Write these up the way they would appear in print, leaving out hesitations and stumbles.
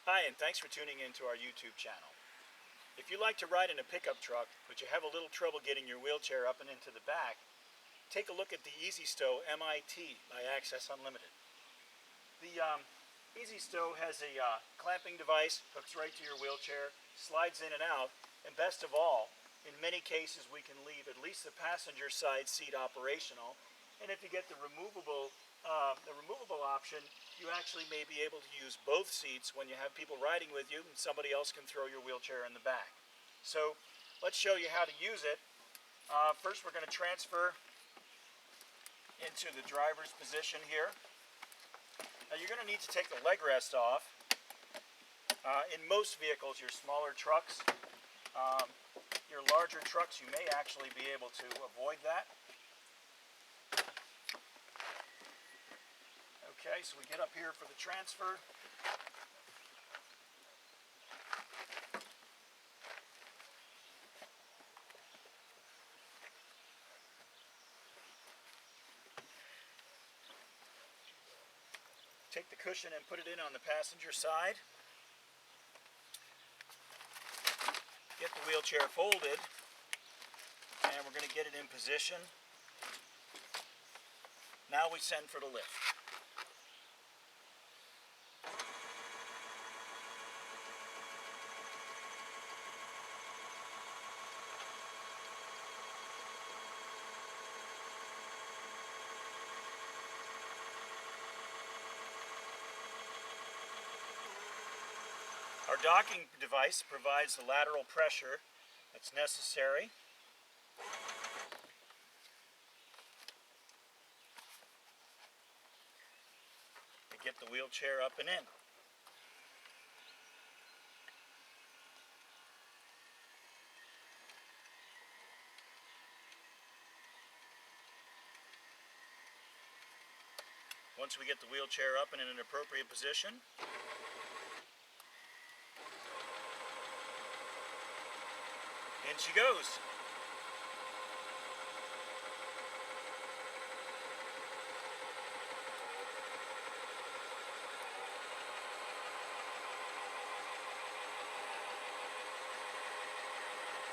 Hi, and thanks for tuning in to our YouTube channel. If you like to ride in a pickup truck, but you have a little trouble getting your wheelchair up and into the back, take a look at the Easy-Stow MIT by Access Unlimited. The Easy-Stow has a clamping device, hooks right to your wheelchair, slides in and out, and best of all, in many cases we can leave at least the passenger side seat operational, and if you get the removable option, you actually may be able to use both seats when you have people riding with you and somebody else can throw your wheelchair in the back. So let's show you how to use it. First we're going to transfer into the driver's position here. Now you're going to need to take the leg rest off. In most vehicles, your smaller trucks, your larger trucks, you may actually be able to avoid that. Okay, so we get up here for the transfer. Take the cushion and put it in on the passenger side. Get the wheelchair folded, and we're going to get it in position. Now we send for the lift. Our docking device provides the lateral pressure that's necessary. To get the wheelchair up and in. Once we get the wheelchair up and in an appropriate position, in she goes.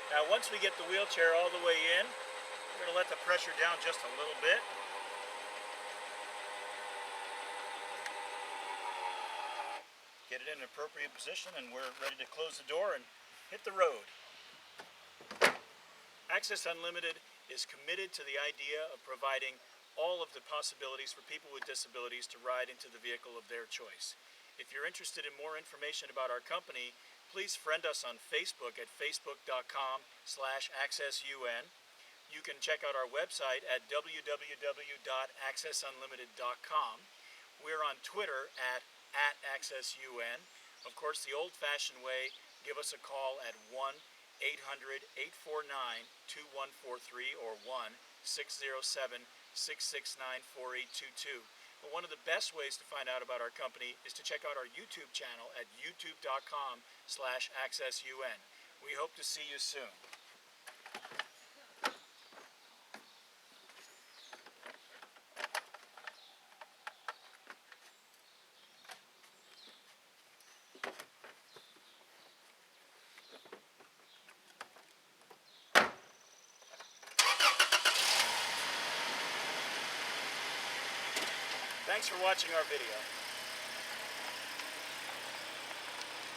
Now once we get the wheelchair all the way in, we're going to let the pressure down just a little bit. Get it in an appropriate position and we're ready to close the door and hit the road. Access Unlimited is committed to the idea of providing all of the possibilities for people with disabilities to ride into the vehicle of their choice. If you're interested in more information about our company, please friend us on Facebook at facebook.com/accessun. You can check out our website at www.accessunlimited.com. We're on Twitter at @accessun. Of course, the old-fashioned way, give us a call at 1-800-849-2143 or 1-607-669-4822. But one of the best ways to find out about our company is to check out our YouTube channel at youtube.com/accessun. We hope to see you soon. Thanks for watching our video.